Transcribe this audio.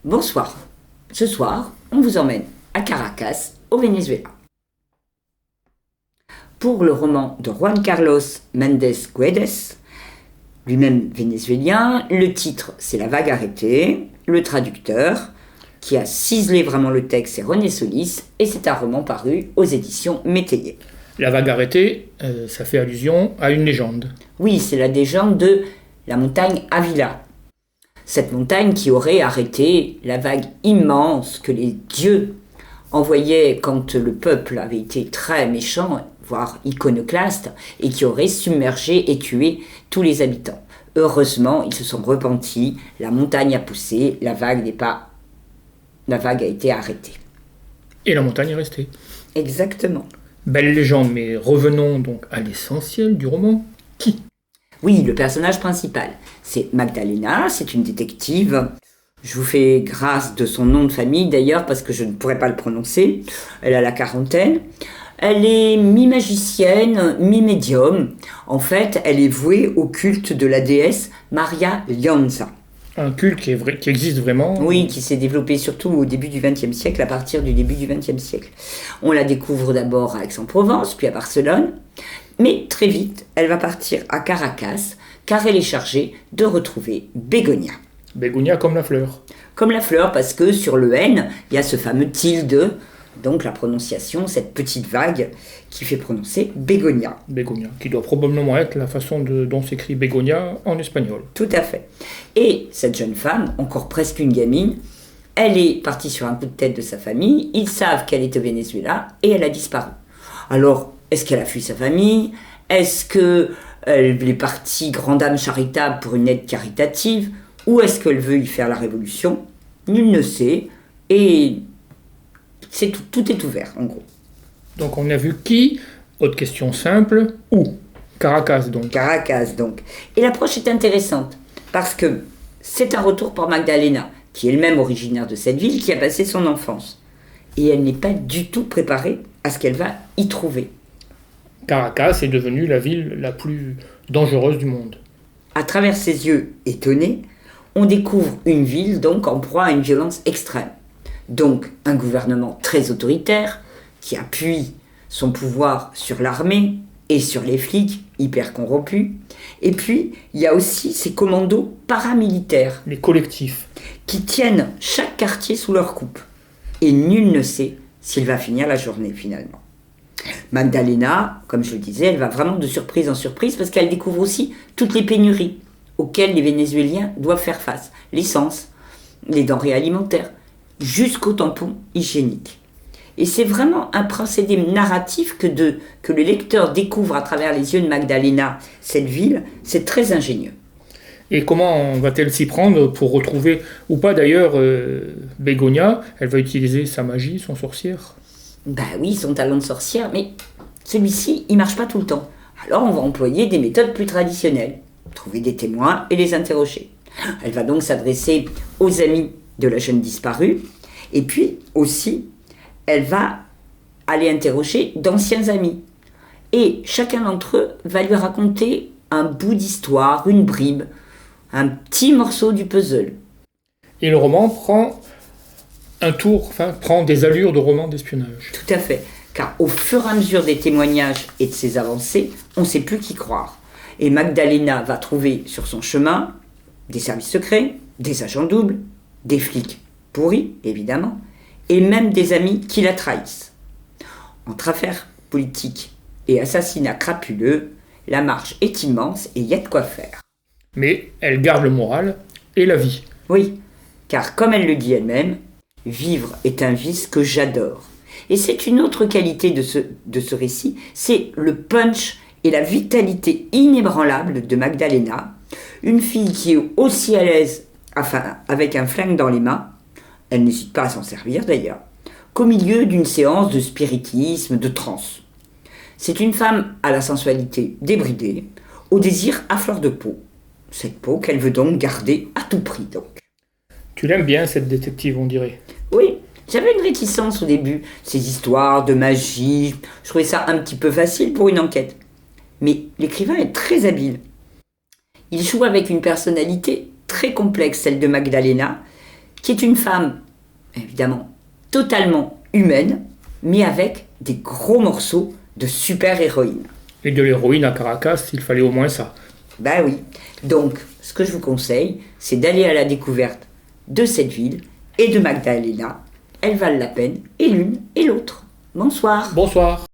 Bonsoir. Ce soir, on vous emmène à Caracas, au Venezuela. Pour le roman de Juan Carlos Méndez Guedes, lui-même vénézuélien, le titre c'est La vague arrêtée. Le traducteur qui a ciselé vraiment le texte c'est René Solis et c'est un roman paru aux éditions Métayer. La vague arrêtée, ça fait allusion à une légende. Oui, c'est la légende de la montagne Avila. Cette montagne qui aurait arrêté la vague immense que les dieux envoyaient quand le peuple avait été très méchant, voire iconoclaste, et qui aurait submergé et tué tous les habitants. Heureusement, ils se sont repentis, la montagne a poussé, la vague a été arrêtée. Et la montagne est restée. Exactement. Belle légende, mais revenons donc à l'essentiel du roman. Qui ? Oui, le personnage principal, c'est Magdalena, c'est une détective. Je vous fais grâce de son nom de famille d'ailleurs parce que je ne pourrais pas le prononcer. Elle a la quarantaine. Elle est mi-magicienne, mi-médium. En fait, elle est vouée au culte de la déesse Maria Llanza. Un culte qui existe vraiment. Oui, qui s'est développé surtout au début du XXe siècle, à partir du début du XXe siècle. On la découvre d'abord à Aix-en-Provence, puis à Barcelone. Mais très vite, elle va partir à Caracas, car elle est chargée de retrouver Bégonia. Bégonia comme la fleur. Comme la fleur, parce que sur le N, il y a ce fameux tilde, donc la prononciation, cette petite vague qui fait prononcer Bégonia. Bégonia, qui doit probablement être la façon dont s'écrit Bégonia en espagnol. Tout à fait. Et cette jeune femme, encore presque une gamine, elle est partie sur un coup de tête de sa famille, ils savent qu'elle est au Venezuela et elle a disparu. Alors, est-ce qu'elle a fui sa famille ? Est-ce qu'elle est partie grande âme charitable pour une aide caritative ? Ou est-ce qu'elle veut y faire la révolution ? Nul ne sait. Et tout est ouvert, en gros. Donc on a vu qui ? Autre question simple, où ? Caracas donc. Caracas donc. Et l'approche est intéressante, parce que c'est un retour pour Magdalena, qui est elle-même originaire de cette ville, qui a passé son enfance. Et elle n'est pas du tout préparée à ce qu'elle va y trouver. Caracas est devenue la ville la plus dangereuse du monde. À travers ses yeux étonnés, on découvre une ville donc en proie à une violence extrême. Donc un gouvernement très autoritaire qui appuie son pouvoir sur l'armée et sur les flics hyper corrompus. Et puis il y a aussi ces commandos paramilitaires. Les collectifs. Qui tiennent chaque quartier sous leur coupe. Et nul ne sait s'il va finir la journée finalement. Magdalena, comme je le disais, elle va vraiment de surprise en surprise parce qu'elle découvre aussi toutes les pénuries auxquelles les Vénézuéliens doivent faire face. L'essence, les denrées alimentaires, jusqu'aux tampons hygiéniques. Et c'est vraiment un procédé narratif que le lecteur découvre à travers les yeux de Magdalena cette ville, c'est très ingénieux. Et comment va-t-elle s'y prendre pour retrouver, ou pas d'ailleurs, Bégonia ? Elle va utiliser sa magie, son sorcière ? Ben oui, son talent de sorcière, mais celui-ci, il marche pas tout le temps. Alors on va employer des méthodes plus traditionnelles. Trouver des témoins et les interroger. Elle va donc s'adresser aux amis de la jeune disparue, et puis aussi, elle va aller interroger d'anciens amis. Et chacun d'entre eux va lui raconter un bout d'histoire, une bribe, un petit morceau du puzzle. Et le roman prend des allures de roman d'espionnage. Tout à fait, car au fur et à mesure des témoignages et de ses avancées, on ne sait plus qui croire. Et Magdalena va trouver sur son chemin des services secrets, des agents doubles, des flics pourris, évidemment, et même des amis qui la trahissent. Entre affaires politiques et assassinats crapuleux, la marge est immense et il y a de quoi faire. Mais elle garde le moral et la vie. Oui, car comme elle le dit elle-même, vivre est un vice que j'adore. Et c'est une autre qualité de ce récit, c'est le punch et la vitalité inébranlable de Magdalena, une fille qui est aussi à l'aise avec un flingue dans les mains, elle n'hésite pas à s'en servir d'ailleurs, qu'au milieu d'une séance de spiritisme, de transe. C'est une femme à la sensualité débridée, au désir à fleur de peau. Cette peau qu'elle veut donc garder à tout prix donc. Tu l'aimes bien cette détective, on dirait. Oui, j'avais une réticence au début, ces histoires de magie, je trouvais ça un petit peu facile pour une enquête. Mais l'écrivain est très habile. Il joue avec une personnalité très complexe, celle de Magdalena, qui est une femme, évidemment, totalement humaine, mais avec des gros morceaux de super-héroïne. Et de l'héroïne à Caracas, il fallait au moins ça. Ben oui. Donc, ce que je vous conseille, c'est d'aller à la découverte de cette ville et de Magdalena. Elles valent la peine, et l'une et l'autre. Bonsoir. Bonsoir.